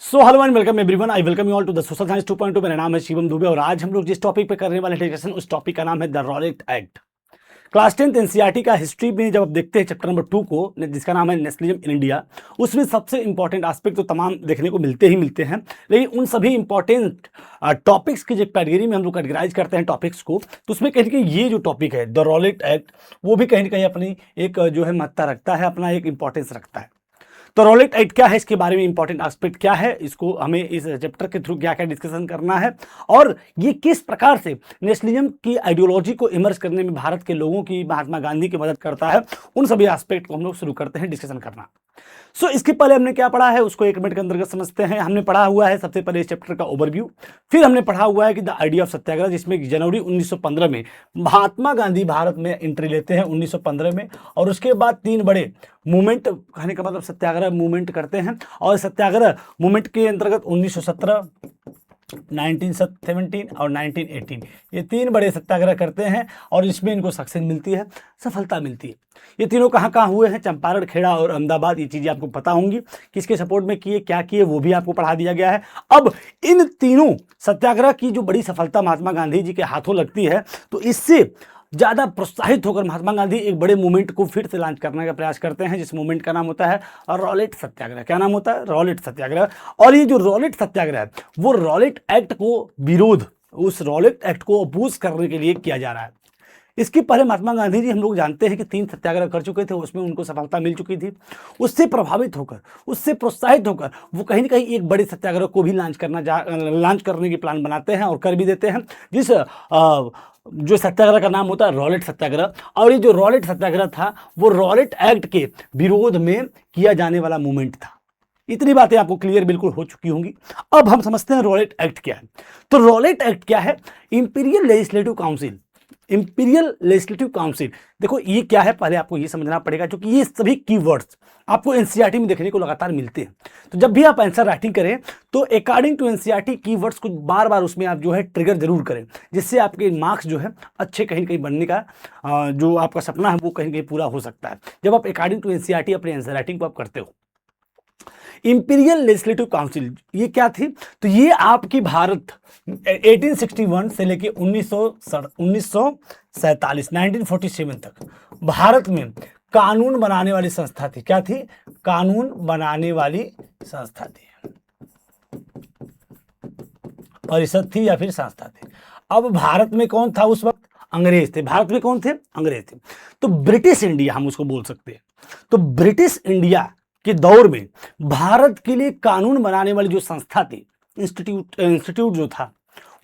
So hello and welcome everyone, I welcome you all to the social science 2.2। मेरा नाम है शिवम दुबे और आज हम लोग जिस टॉपिक पे करने वाले डिस्कशन उस टॉपिक का नाम है the Rowlatt act. Class 10th NCERT का हिस्ट्री में जब आप देखते हैं चैप्टर नंबर 2 को, जिसका नाम है नेशनलिज्म इन इंडिया, उसमें सबसे इंपॉर्टेंट एस्पेक्ट तो तमाम देखने को मिलते ही मिलते हैं, लेकिन उन सभी इंपॉर्टेंट टॉपिक्स की जो कैटेगरी में हम लोग कैटेगराइज करते हैं टॉपिक्स को, तो उसमें कहीं ना कहीं ये जो टॉपिक है द रॉलेट एक्ट, वो भी कहीं ना कहीं अपनी एक जो है महत्ता रखता है, अपना एक इंपॉर्टेंस रखता है। तो रॉलेट एक्ट क्या है, इसके बारे में इंपॉर्टेंट एस्पेक्ट क्या है, इसको हमें इस चैप्टर के थ्रू क्या क्या डिस्कशन करना है और ये किस प्रकार से नेशनलिज्म की आइडियोलॉजी को इमर्ज करने में भारत के लोगों की, महात्मा गांधी की मदद करता है, उन सभी एस्पेक्ट को हम लोग शुरू करते हैं डिस्कशन करना। सो इसके पहले हमने क्या पढ़ा है उसको 1 मिनट के अंतर्गत समझते हैं। हमने पढ़ा हुआ है सबसे पहले इस चैप्टर का ओवरव्यू, फिर हमने पढ़ा हुआ है कि द आइडिया ऑफ सत्याग्रह, जिसमें जनवरी 1915 में महात्मा गांधी भारत में एंट्री लेते हैं 1915 में, और उसके बाद 3 बड़े मूवमेंट, कहने का मतलब सत्याग्रह मूवमेंट करते हैं, और सत्याग्रह मूवमेंट के अंतर्गत 1917, 1917 और 1918 ये 3 बड़े सत्याग्रह करते हैं और इसमें इनको सक्सेस मिलती है, सफलता मिलती है। ये तीनों कहाँ कहाँ हुए हैं, चंपारण, खेड़ा और अहमदाबाद, ये चीज़ें आपको पता होंगी, किसके सपोर्ट में किए, क्या किए, वो भी आपको पढ़ा दिया गया है। अब इन तीनों सत्याग्रह की जो बड़ी सफलता महात्मा गांधी जी के हाथों लगती है, तो इससे ज़्यादा प्रोत्साहित होकर महात्मा गांधी एक बड़े मूवमेंट को फिर से लॉन्च करने का प्रयास करते हैं, जिस मूवमेंट का नाम होता है रॉलेट सत्याग्रह। क्या नाम होता है? रॉलेट सत्याग्रह। और ये जो रॉलेट सत्याग्रह है वो रॉलेट एक्ट को विरोध, उस रॉलेट एक्ट को अपोज करने के लिए किया जा रहा है। इसके पहले महात्मा गांधी जी हम लोग जानते हैं कि 3 सत्याग्रह कर चुके थे, उसमें उनको सफलता मिल चुकी थी। उससे प्रभावित होकर, उससे प्रोत्साहित होकर वो कहीं ना कहीं एक बड़े सत्याग्रह को भी लॉन्च करने की प्लान बनाते हैं और कर भी देते हैं, जिस जो सत्याग्रह का नाम होता है रॉलेट सत्याग्रह। और ये जो रॉलेट सत्याग्रह था वो रॉलेट एक्ट के विरोध में किया जाने वाला मूवमेंट था। इतनी बातें आपको क्लियर बिल्कुल हो चुकी होंगी। अब हम समझते हैं रॉलेट एक्ट क्या है। तो रॉलेट एक्ट क्या है? Imperial Legislative council, imperial Legislative council. देखो ये क्या है, पहले आपको ये समझना पड़ेगा, क्योंकि ये सभी कीवर्ड्स आपको एनसीईआरटी में देखने को लगातार मिलते हैं। तो जब भी आप आंसर राइटिंग करें तो अकॉर्डिंग टू एनसीईआरटी कीवर्ड्स को बार बार उसमें आप जो है ट्रिगर जरूर करें, जिससे आपके मार्क्स जो है अच्छे कहीं ना कहीं बनने का जो आपका सपना है वो कहीं ना कहीं पूरा हो सकता है, जब आप अकॉर्डिंग टू एनसीईआरटी अपने आंसर राइटिंग को आप करते हो। इंपीरियल लेजिस्लेटिव काउंसिल ये क्या थी? तो ये आपकी भारत 1861 से लेके 1947 1947 तक भारत में कानून बनाने वाली संस्था थी। क्या थी? कानून बनाने वाली संस्था थी, परिषद थी या फिर संस्था थी। अब भारत में कौन था उस वक्त? अंग्रेज थे। भारत में कौन थे? अंग्रेज थे। तो ब्रिटिश इंडिया हम उसको बोल सकते हैं। तो ब्रिटिश इंडिया के दौर में भारत के लिए कानून बनाने वाली जो संस्था थी, इंस्टीट्यूट जो था,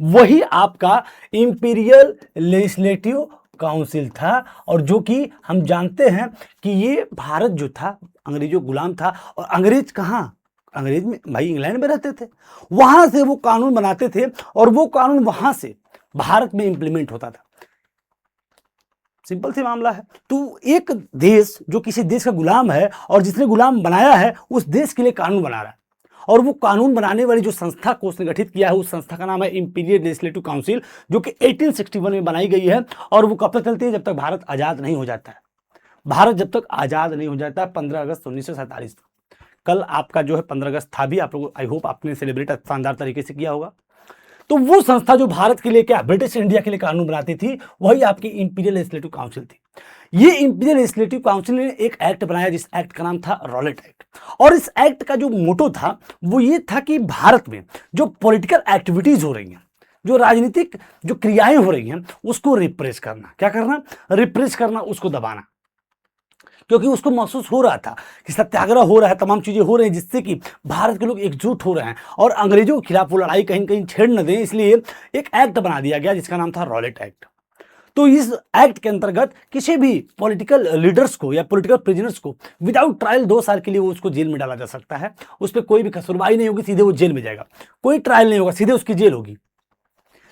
वही आपका इंपीरियल लेजिस्लेटिव काउंसिल था। और जो कि हम जानते हैं कि ये भारत जो था अंग्रेजों गुलाम था, और अंग्रेज कहाँ? अंग्रेज में भाई इंग्लैंड में रहते थे, वहां से वो कानून बनाते थे और वो कानून वहां से भारत में इंप्लीमेंट होता था। सिंपल सी मामला है। तो एक देश जो किसी देश का गुलाम है और जिसने गुलाम बनाया है उस देश के लिए कानून बना रहा है, और वो कानून बनाने वाली जो संस्था को उसने गठित किया है उस संस्था का नाम है इंपीरियल लेजिस्लेटिव काउंसिल, जो कि 1861 में बनाई गई है। और वो कब तक चलती है? जब तक भारत आजाद नहीं हो जाता है। भारत जब तक आजाद नहीं हो जाता है, 15 अगस्त 1947। कल आपका जो है 15 अगस्त था भी, आप लोग आई होप आपने सेलिब्रेट शानदार तरीके से किया होगा। तो वो संस्था जो भारत के लिए क्या ब्रिटिश इंडिया के लिए कानून बनाती थी, वही आपकी इंपीरियल लेजिस्लेटिव काउंसिल थी। ये इंपीरियल लेजिस्लेटिव काउंसिल ने एक एक्ट बनाया जिस एक्ट का नाम था रॉलेट एक्ट। और इस एक्ट का जो मोटो था वो ये था कि भारत में जो पॉलिटिकल एक्टिविटीज हो रही हैं, जो राजनीतिक जो क्रियाएं हो रही हैं, उसको रिप्रेस करना। क्या करना? रिप्रेस करना, उसको दबाना। क्योंकि उसको महसूस हो रहा था कि सत्याग्रह हो रहा है, तमाम चीजें हो रही हैं जिससे कि भारत के लोग एकजुट हो रहे हैं और अंग्रेजों के खिलाफ वो लड़ाई कहीं कहीं छेड़ न दें, इसलिए एक एक्ट बना दिया गया जिसका नाम था रॉलेट एक्ट। तो इस एक्ट के अंतर्गत किसी भी पॉलिटिकल लीडर्स को या पॉलिटिकल प्रिजनर्स को विदाउट ट्रायल 2 साल के लिए उसको जेल में डाला जा सकता है। उस पर कोई भी कसूरवारी नहीं होगी, सीधे वो जेल में जाएगा, कोई ट्रायल नहीं होगा, सीधे उसकी जेल होगी।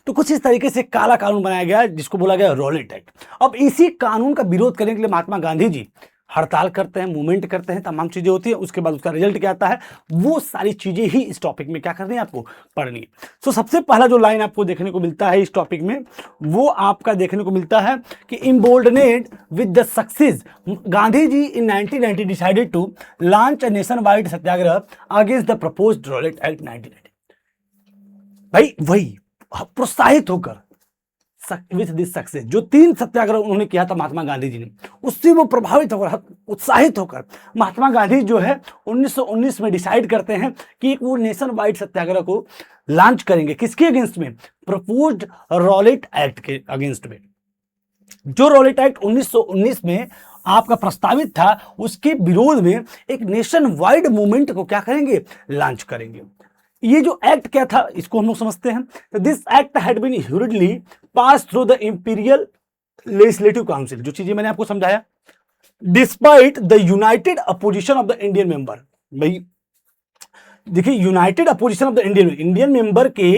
तो कुछ इस तरीके से काला कानून बनाया गया जिसको बोला गया रॉलेट एक्ट। अब इसी कानून का विरोध करने के लिए महात्मा गांधी जी हड़ताल करते हैं, मूवमेंट करते हैं, तमाम चीजें होती है, उसके बाद उसका रिजल्ट क्या आता है, वो सारी चीजें ही इस टॉपिक में क्या करनी है आपको पढ़नी है। तो सबसे पहला जो लाइन आपको देखने को मिलता है इस टॉपिक में, वो आपका देखने को मिलता है कि emboldened with the success Gandhi ji in 1990 decided to launch a nationwide satyagraha against the proposed Rowlatt Act 1990। भाई वही प्रोत्साहित होकर विथ दिस सक्सेस, जो 3 सत्याग्रह उन्होंने किया था महात्मा गांधी जी ने, उससे वो प्रभावित होकर, उत्साहित होकर महात्मा गांधी जो है 1919 में डिसाइड करते हैं कि वो नेशन वाइड सत्याग्रह को लॉन्च करेंगे। किसके अगेंस्ट में? प्रपोज्ड रॉलेट एक्ट के अगेंस्ट में। जो रॉलेट एक्ट 1919 में आपका प्रस्तावित था, उसके विरोध में एक नेशन वाइड मूवमेंट को क्या करेंगे? लॉन्च करेंगे। ये जो एक्ट क्या था इसको हम लोग समझते हैं। This act had been hurriedly passed through the Imperial Legislative Council, जो चीजें मैंने आपको समझाया, despite the united opposition of the Indian member. भाई देखिए, united opposition of the Indian member के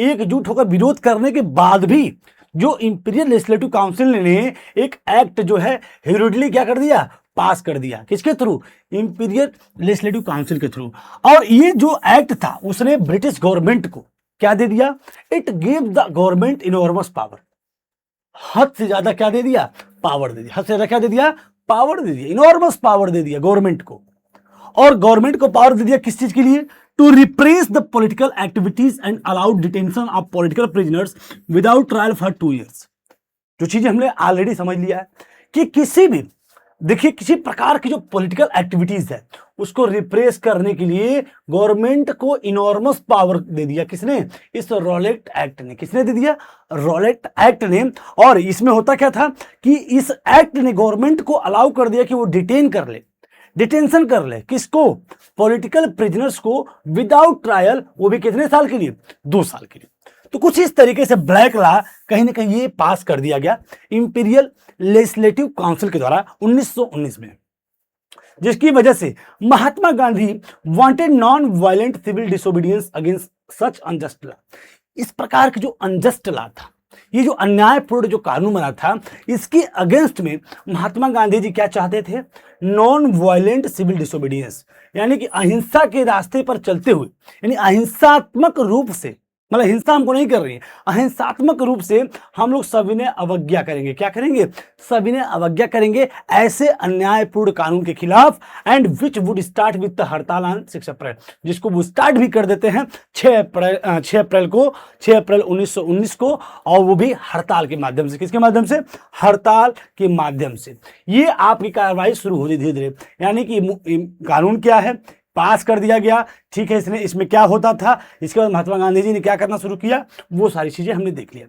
एकजुट होकर विरोध करने के बाद भी जो इंपीरियल लेजिस्लेटिव काउंसिल ने एक एक्ट जो है ह्यूरिडली क्या कर दिया? पास कर दिया। किसके थ्रू? इंपीरियल लेजिस्लेटिव काउंसिल के थ्रू। और ये जो एक्ट था उसने ब्रिटिश गवर्नमेंट को क्या दे दिया? It give the government enormous power. हद से ज्यादा क्या दे दिया? पावर दे दिया। हद से ज्यादा क्या दे दिया? पावर दे दिया, इनॉर्मस पावर दे दिया गवर्नमेंट को। और गवर्नमेंट को पावर दे दिया किस चीज के लिए? To repress the political activities and allowed detention of political prisoners without trial for 2 years। जो चीजें हमने ऑलरेडी समझ लिया है कि किसी भी, देखिए, किसी प्रकार की जो पॉलिटिकल एक्टिविटीज है उसको रिप्रेस करने के लिए गवर्नमेंट को इनॉर्मस पावर दे दिया। किसने? इस रॉलेट एक्ट ने। किसने दे दिया? रॉलेट एक्ट ने। और इसमें होता क्या था कि इस एक्ट ने गवर्नमेंट को अलाउ कर दिया कि वो डिटेन कर ले, डिटेंशन कर ले। किसको? पॉलिटिकल प्रिजनर्स को विदाउट ट्रायल, वो भी कितने साल के लिए? 2 साल के लिए। तो कुछ इस तरीके से ब्लैक लॉ कहीं ना कहीं ये पास कर दिया गया इंपीरियल लेजिस्लेटिव काउंसिल के द्वारा 1919 में, जिसकी वजह से Mahatma Gandhi wanted non violent civil disobedience against such unjust law. इस प्रकार की जो अनजस्ट लॉ था, ये जो अन्यायपूर्ण जो कानून बना था, इसके अगेंस्ट में महात्मा गांधी जी क्या चाहते थे? नॉन वायलेंट सिविल डिसोबीडियंस, यानी कि अहिंसा के रास्ते पर चलते हुए, यानी अहिंसात्मक रूप से, मतलब हिंसा हमको नहीं कर रही है, अहिंसात्मक रूप से हम लोग सविनय अवज्ञा करेंगे। क्या करेंगे? सविनय अवज्ञा करेंगे ऐसे अन्यायपूर्ण कानून के खिलाफ। And which would start with the हड़ताल ऑन 6 अप्रैल, जिसको वो स्टार्ट भी कर देते हैं 6 अप्रैल 1919 को, और वो भी हड़ताल के माध्यम से। किसके माध्यम से? हड़ताल के माध्यम से ये आपकी कार्रवाई शुरू हो गई धीरे धीरे। यानी कि कानून क्या है? पास कर दिया गया, ठीक है। इसमें क्या होता था, इसके बाद महात्मा गांधी जी ने क्या करना शुरू किया, वो सारी चीजें हमने देख लिया।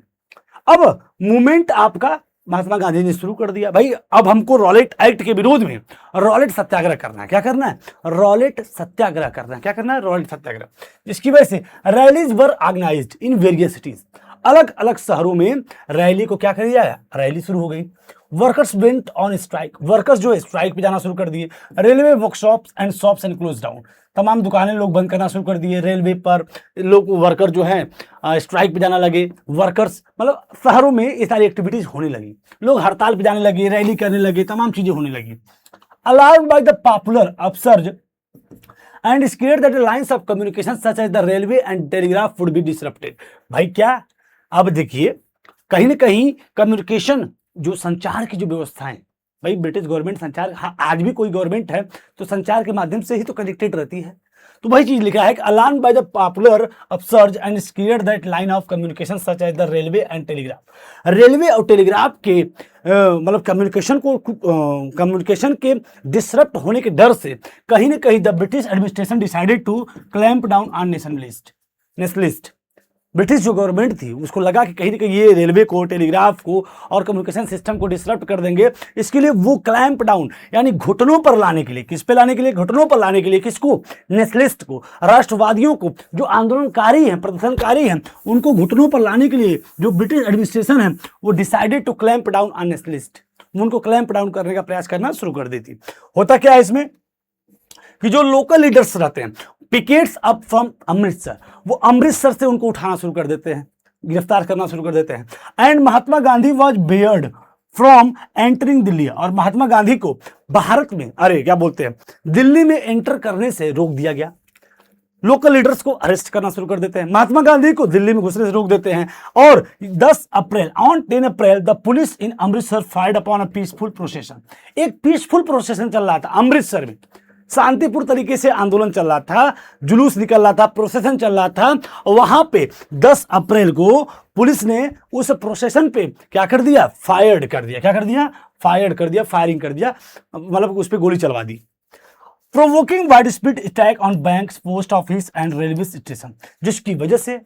अब मूवमेंट आपका महात्मा गांधी ने शुरू कर दिया। भाई अब हमको रॉलेट एक्ट के विरोध में रॉलेट सत्याग्रह करना है। क्या करना है? रॉलेट सत्याग्रह करना है। क्या करना है? रॉलेट सत्याग्रह। जिसकी वजह से rallies were organised in various cities, अलग अलग शहरों में रैली को क्या कर दिया? रैली शुरू हो गई। Workers went on strike, workers जो है स्ट्राइक पे जाना शुरू कर दिए। Railway workshops and shops and close down, तमाम दुकानें लोग बंद करना शुरू कर दिए। रेलवे पर लोग, वर्कर जो हैं स्ट्राइक पे जाना लगे। वर्कर्स मतलब शहरों में ये सारी एक्टिविटीज होने लगी, लोग हड़ताल पे जाने लगे, रैली करने लगे, तमाम चीजें होने लगी। Alarmed by the popular upsurge and scared that the lines of communication such as the railway and telegraph would be disrupted. भाई क्या, अब देखिए, कहीं ना कहीं कम्युनिकेशन, जो संचार की जो व्यवस्थाएं, भाई ब्रिटिश गवर्नमेंट संचार, हाँ आज भी कोई गवर्नमेंट है तो संचार के माध्यम से ही तो कनेक्टेड रहती है। तो वही चीज लिखा है कि alarm by the popular upsurge and scared that line of communication such as the railway and telegraph. Railway और टेलीग्राफ के मतलब कम्युनिकेशन के डिसरप्ट होने के डर से कहीं ना कहीं the British administration decided to clamp down on nationalist. British जो गवर्नमेंट थी उसको लगा कि कहीं ना कहीं ये रेलवे को, टेलीग्राफ को और कम्युनिकेशन सिस्टम को डिसरप्ट कर देंगे। इसके लिए वो क्लैंप डाउन, यानी घुटनों पर लाने के लिए, किस पे लाने के लिए? घुटनों पर लाने के लिए। किसको? नेशनलिस्ट को, राष्ट्रवादियों को, जो आंदोलनकारी हैं, प्रदर्शनकारी हैं, उनको घुटनों पर लाने के लिए जो ब्रिटिश एडमिनिस्ट्रेशन है वो decided to clamp down on nationalist, उनको क्लैंप डाउन करने का प्रयास करना शुरू कर देती। होता क्या है इसमें कि जो लोकल लीडर्स रहते हैं, पिकेट्स अप फ्रॉम अमृतसर, वो अमृतसर से उनको उठाना शुरू कर देते हैं, गिरफ्तार करना शुरू कर देते हैं। And Mahatma Gandhi was Baird from entering Delhi, और महात्मा गांधी को भारत में, अरे क्या बोलते हैं, दिल्ली में एंटर करने से रोक दिया गया। लोकल लीडर्स को अरेस्ट करना शुरू कर देते हैं, महात्मा गांधी को दिल्ली में घुसने से रोक देते हैं। और 10 April, on 10 April the police in Amritsar fired upon a peaceful procession. एक पीसफुल प्रोसेशन चल रहा था अमृतसर में, शांतिपूर्ण तरीके से आंदोलन चल रहा था, जुलूस निकल रहा था, प्रोसेशन चल रहा था। वहां पे 10 अप्रैल को पुलिस ने उस प्रोसेशन पे क्या कर दिया, फायर्ड कर दिया। क्या कर दिया, फायर्ड कर दिया, फायरिंग कर दिया, मतलब उस पर गोली चलवा दी। Provoking widespread attack on banks, post office and railway station, जिसकी वजह से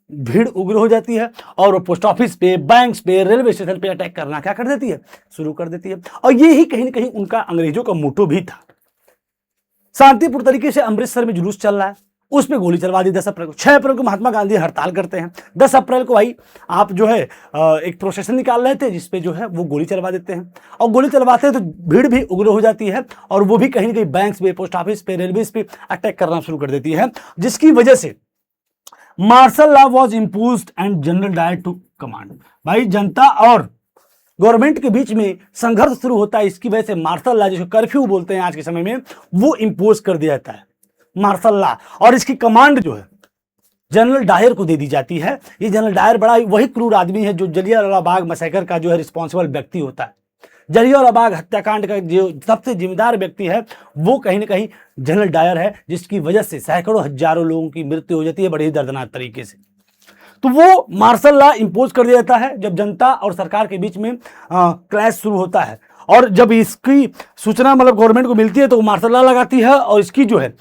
भीड़ उग्र हो जाती है और वो पोस्ट ऑफिस पे, बैंक्स पे, रेलवे स्टेशन पे अटैक करना क्या कर देती है, शुरू कर देती है। और ये ही कहीं ना कहीं उनका अंग्रेजों का मोटो भी था। शांतिपूर्ण तरीके से अमृतसर में जुलूस चल रहा है, उस पर गोली चलवा दी 10 अप्रैल को। 6 अप्रैल को महात्मा गांधी हड़ताल करते हैं। 10 अप्रैल को भाई आप जो है एक प्रोसेशन निकाल रहे थे जिसपे जो है वो गोली चलवा देते हैं, और गोली चलवाते हैं तो भीड़ भी उग्र हो जाती है और वो भी कहीं ना कहीं बैंक्स पे, पोस्ट ऑफिस पे, रेलवे पे अटैक करना शुरू कर देती है, जिसकी वजह से martial law was imposed and general Dyer to command. भाई जनता और गवर्नमेंट के बीच में संघर्ष शुरू होता है, इसकी वजह से मार्शल लॉ, जिसको कर्फ्यू बोलते हैं आज के समय में, वो इंपोज कर दिया जाता है मार्शल लॉ, और इसकी कमांड जो है जनरल डायर को दे दी जाती है। ये जनरल डायर बड़ा वही क्रूर आदमी है जो जलियांवाला बाग मैसेकर का जो है रिस्पॉन्सिबल व्यक्ति होता है। जलियांवाला बाग हत्याकांड का जो सबसे जिम्मेदार व्यक्ति है वो कहीं ना कहीं जनरल डायर है, जिसकी वजह से सैकड़ों हजारों लोगों की मृत्यु हो जाती है बड़े ही दर्दनाक तरीके से। तो वो मार्शल लॉ इंपोज कर दिया जाता है जब जनता और सरकार के बीच में क्लैश शुरू होता है, और जब इसकी सूचना मतलब गवर्नमेंट को मिलती है तो वो मार्शल लॉ लगाती है और इसकी जो है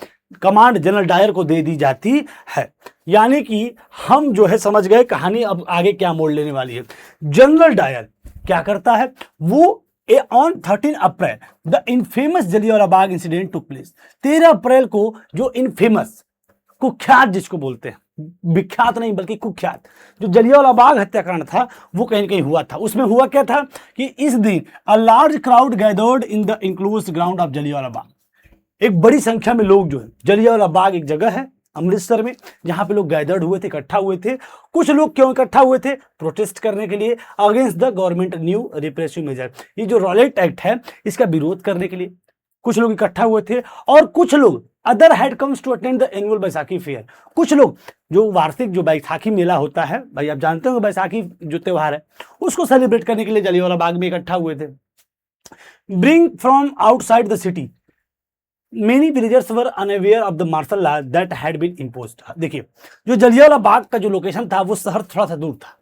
कमांड जनरल डायर को दे दी जाती है। यानी कि हम जो है समझ गए कहानी अब आगे क्या मोड़ लेने वाली है। जनरल डायर क्या करता है, वो on 13 April the infamous Jallianwala Bagh incident took place. 13 अप्रैल को जो इनफेमस, कुख्यात जिसको बोलते हैं, विख्यात नहीं बल्कि कुख्यात, जो जलियांवाला बाग हत्याकांड था वो कहीं ना कहीं हुआ था। उसमें हुआ क्या था कि इस दिन a large crowd gathered in the enclosed ground of Jallianwala Bagh. एक बड़ी संख्या में लोग जो है, जलियांवाला बाग एक जगह है अमृतसर में जहां पे लोग गैदर्ड हुए थे, इकट्ठा हुए थे। कुछ लोग क्यों इकट्ठा हुए थे, प्रोटेस्ट करने के लिए against the government new repressive measure. ये जो रॉलेट एक्ट है इसका विरोध करने के लिए कुछ लोग इकट्ठा हुए थे, और कुछ लोग other had comes to attend the annual Baisakhi fair. कुछ लोग जो वार्षिक जो बैसाखी मेला होता है, भाई आप जानते हो बैसाखी जो त्योहार है उसको सेलिब्रेट करने के लिए जलियांवाला बाग में इकट्ठा हुए थे। Bring from outside the city many villagers were unaware of the martial law that had been imposed. देखिए जो जलियांवाला बाग का जो लोकेशन था वो शहर थोड़ा सा दूर था।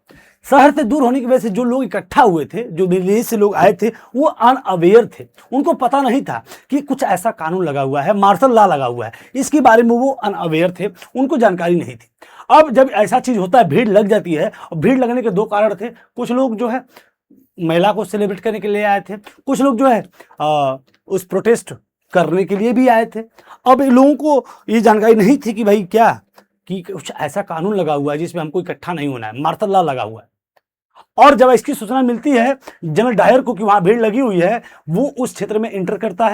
शहर से दूर होने की वजह से जो लोग इकट्ठा हुए थे, जो विलेज से लोग आए थे, वो अनअवेयर थे। उनको पता नहीं था कि कुछ ऐसा कानून लगा हुआ है, मार्शल लॉ लगा हुआ है, इसके बारे में वो अनअवेयर थे, उनको जानकारी नहीं थी। अब जब ऐसा चीज होता है, भीड़ लग जाती है, और भीड़ लगने के 2 कारण थे। कुछ लोग जो है मेला को सेलिब्रेट करने के लिए आए थे, कुछ लोग जो है उस प्रोटेस्ट करने के लिए भी आए थे। अब इन लोगों को ये जानकारी नहीं थी कि भाई क्या कि कुछ ऐसा कानून लगा हुआ है जिसमें हमको इकट्ठा नहीं होना है, मार्शल लॉ लगा हुआ है। और जब इसकी सूचना मिलती है जनरल डायर को कि वहां भीड़ लगी हुई है, वो उस क्षेत्र में एंटर करता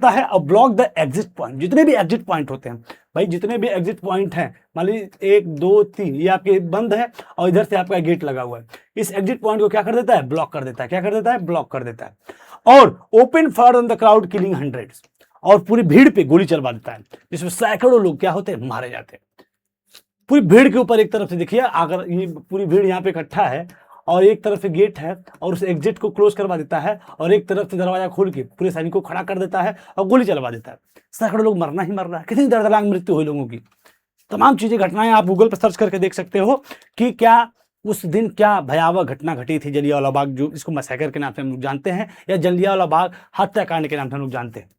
है और ब्लॉक द एग्जिट पॉइंट। जितने भी एग्जिट पॉइंट होते हैं भाई, जितने भी एग्जिट पॉइंट हैं, मान लीजिए 1 2 3 ये आपके बंद है और इधर से आपका गेट लगा हुआ है, इस एग्जिट पॉइंट को क्या कर देता है, ब्लॉक कर देता है। क्या कर देता है, ब्लॉक कर देता है। और open fire on the crowd killing hundreds, और पूरी भीड़ पे गोली चलवा देता है, जिसमें सैकड़ों लोग क्या होते हैं, मारे जाते हैं। पूरी भीड़ के ऊपर एक तरफ से देखिए, अगर ये पूरी भीड़ यहाँ पे इकट्ठा है और एक तरफ से गेट है और उस एग्जिट को क्लोज करवा देता है, और एक तरफ से दरवाजा खोल के पूरे सैनिकों को खड़ा कर देता है और गोली चलवा देता है। सैकड़ों लोग मरना ही मरना है। कितनी दर्दनाक मृत्यु हुई लोगों की, तमाम चीजें, घटनाएं आप गूगल पर सर्च करके देख सकते हो कि क्या उस दिन क्या भयावह घटना घटी थी जलियांवाला बाग, जो इसको मैसेकर के नाम से हम लोग जानते हैं, या जलियांवाला बाग हत्याकांड के नाम से हम लोग जानते हैं।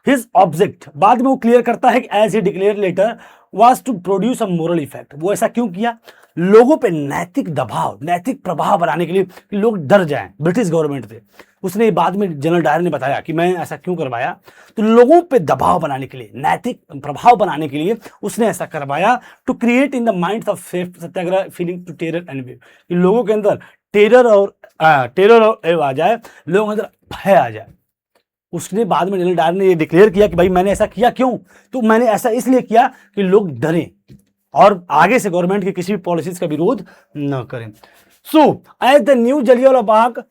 हिज ऑब्जेक्ट बाद में वो क्लियर करता है कि as he declare later was to produce a moral effect. वो ऐसा क्यों किया, लोगों पे नैतिक दबाव, नैतिक प्रभाव बनाने के लिए कि लोग डर जाएं ब्रिटिश गवर्नमेंट से। उसने बाद में जनरल डायर ने बताया कि मैं ऐसा क्यों करवाया, तो लोगों पे दबाव बनाने के लिए, नैतिक प्रभाव बनाने के लिए उसने ऐसा करवाया। To create in the minds of Satyagraha feeling to terror and wave, लोगों के अंदर टेरर और आ जाए, लोगों के अंदर भय आ जाए। उसने बाद में जनरल डायर ने ये डिक्लेयर किया कि भाई मैंने ऐसा किया क्यों, तो मैंने ऐसा इसलिए किया कि लोग डरें और आगे से गवर्नमेंट की किसी भी पॉलिसीज का विरोध न करें। So as the new Jallianwala Bagh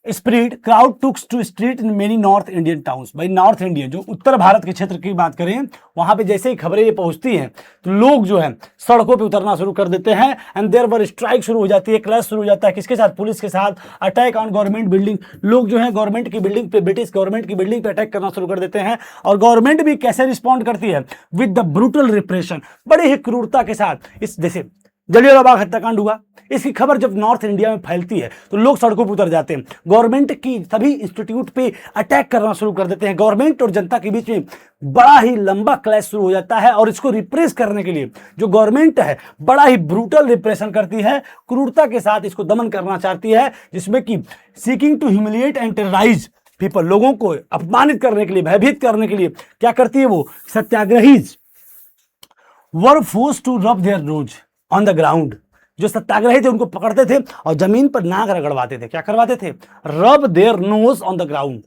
spread, crowd took to street in many north Indian towns. भाई नॉर्थ इंडिया जो उत्तर भारत के क्षेत्र की बात करें, वहां पे जैसे ही खबरें ये पहुंचती हैं तो लोग जो है सड़कों पे उतरना शुरू कर देते हैं एंड देयर वर स्ट्राइक शुरू हो जाती है, क्लैश शुरू हो जाता है। किसके साथ? पुलिस के साथ। अटैक ऑन गवर्नमेंट बिल्डिंग, लोग जो है गवर्नमेंट की बिल्डिंग पे, ब्रिटिश गवर्नमेंट की बिल्डिंग पे अटैक करना शुरू कर देते हैं। और गवर्नमेंट भी कैसे रिस्पॉन्ड करती है? विद द ब्रूटल रिप्रेशन, बड़े ही क्रूरता के साथ। इस जैसे जलियांवाला बाग हत्याकांड हुआ, इसकी खबर जब नॉर्थ इंडिया में फैलती है तो लोग सड़कों पर उतर जाते हैं, गवर्नमेंट की सभी इंस्टीट्यूट पे अटैक करना शुरू कर देते हैं। गवर्नमेंट और जनता के बीच में बड़ा ही लंबा क्लैश शुरू हो जाता है और इसको रिप्रेस करने के लिए जो गवर्नमेंट है बड़ा ही ब्रूटल रिप्रेशन करती है, क्रूरता के साथ इसको दमन करना चाहती है, जिसमें कि seeking to humiliate and terrorise people, लोगों को अपमानित करने के लिए, भयभीत करने के लिए क्या करती है वो satyagrahis were forced to rub their nose on the ground. जो सत्याग्रही थे उनको पकड़ते थे और जमीन पर नाक रगड़वाते थे। क्या करवाते थे? रब their nose on the ground,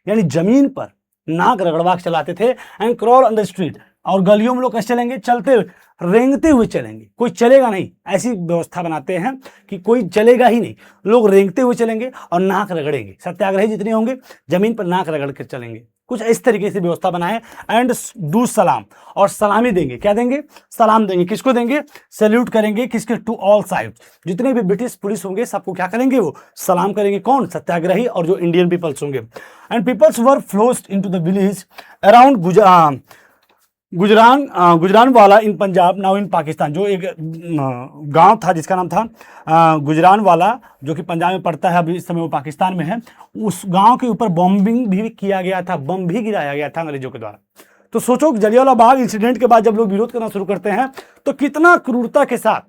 यानी जमीन पर नाक रगड़वा के चलाते थे। And crawl on the street, और गलियों में लोग कैसे चलेंगे? चलते हुए, रेंगते हुए चलेंगे, कोई चलेगा नहीं, ऐसी व्यवस्था बनाते हैं कि कोई चलेगा ही नहीं, लोग रेंगते हुए चलेंगे और नाक रगड़ेंगे। सत्याग्रही जितने होंगे जमीन पर नाक रगड़ कर चलेंगे, कुछ इस तरीके से व्यवस्था बनाए। एंड डू सलाम, और सलामी देंगे। क्या देंगे? सलाम देंगे। किसको देंगे? सैल्यूट करेंगे। किसके? टू ऑल साइड्स, जितने भी ब्रिटिश पुलिस होंगे सबको क्या करेंगे? वो सलाम करेंगे। कौन? सत्याग्रही और जो इंडियन पीपल्स होंगे। And peoples were flogged into the village around Gujranwala in Punjab, now in Pakistan. जो एक गांव था जिसका नाम था गुजरानवाला, जो कि पंजाब में पड़ता है, अभी इस समय वो पाकिस्तान में है। उस गांव के ऊपर बॉम्बिंग भी किया गया था, बम भी गिराया गया था अंग्रेजों के द्वारा। तो सोचो जलियांवाला बाग इंसिडेंट के बाद जब लोग विरोध करना शुरू करते हैं तो कितना क्रूरता के साथ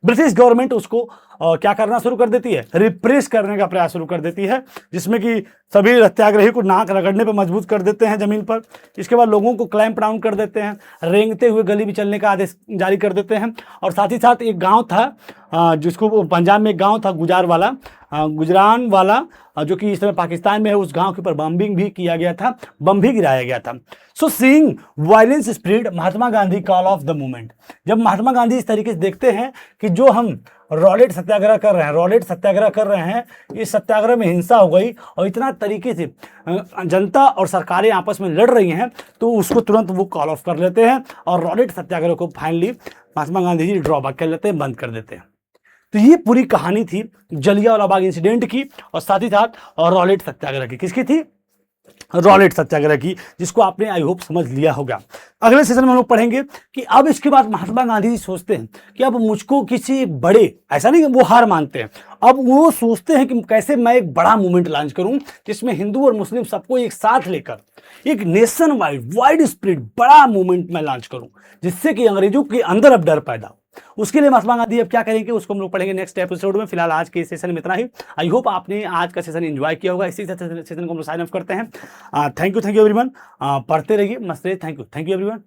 ब्रिटिश गवर्नमेंट उसको क्या करना शुरू कर देती है? रिप्रेस करने का प्रयास शुरू कर देती है, जिसमें कि सभी सत्याग्रही को नाक रगड़ने पर मजबूत कर देते हैं जमीन पर। इसके बाद लोगों को क्लैंप डाउन कर देते हैं, रेंगते हुए गली में चलने का आदेश जारी कर देते हैं। और साथ ही साथ एक गांव था जिसको पंजाब में एक गांव था गुजरानवाला, जो कि इस समय पाकिस्तान में है, उस गांव के ऊपर बॉम्बिंग भी किया गया था, बम भी गिराया गया था। सो seeing violence spread, Mahatma Gandhi call of the movement. जब महात्मा गांधी इस तरीके से देखते हैं कि जो हम रॉलेट सत्याग्रह कर रहे हैं, इस सत्याग्रह में हिंसा हो गई और इतना तरीके से जनता और सरकारें आपस में लड़ रही हैं, तो उसको तुरंत वो कॉल ऑफ कर लेते हैं और रॉलेट सत्याग्रह को फाइनली महात्मा गांधी जी ड्रॉबैक कर लेते हैं, बंद कर देते हैं। तो ये पूरी कहानी थी जलियांवाला बाग इंसिडेंट की और साथ ही साथ रॉलेट सत्याग्रह की। किसकी थी? रॉलेट सत्याग्रह की, जिसको आपने आई होप समझ लिया होगा। अगले सेशन में हम लोग पढ़ेंगे कि अब इसके बाद महात्मा गांधी जी सोचते हैं कि अब मुझको किसी बड़े, ऐसा नहीं कि वो हार मानते हैं, अब वो सोचते हैं कि कैसे मैं एक बड़ा मूवमेंट लॉन्च करूं जिसमें हिंदू और मुस्लिम सबको एक साथ लेकर एक नेशन वाइड स्प्रेड बड़ा मूवमेंट मैं लॉन्च करूं, जिससे कि अंग्रेजों के अंदर अब डर पैदा हो। उसके लिए महात्मा गांधी अब क्या करेंगे उसको हम लोग पढ़ेंगे नेक्स्ट एपिसोड में। फिलहाल आज के सेशन में इतना ही। आई होप आपने आज का सेशन एंजॉय किया होगा। इसी सेशन को हम लोग साइन अप करते हैं। Thank you everyone. पढ़ते रहिए, मस्त रहिए। Thank you everyone.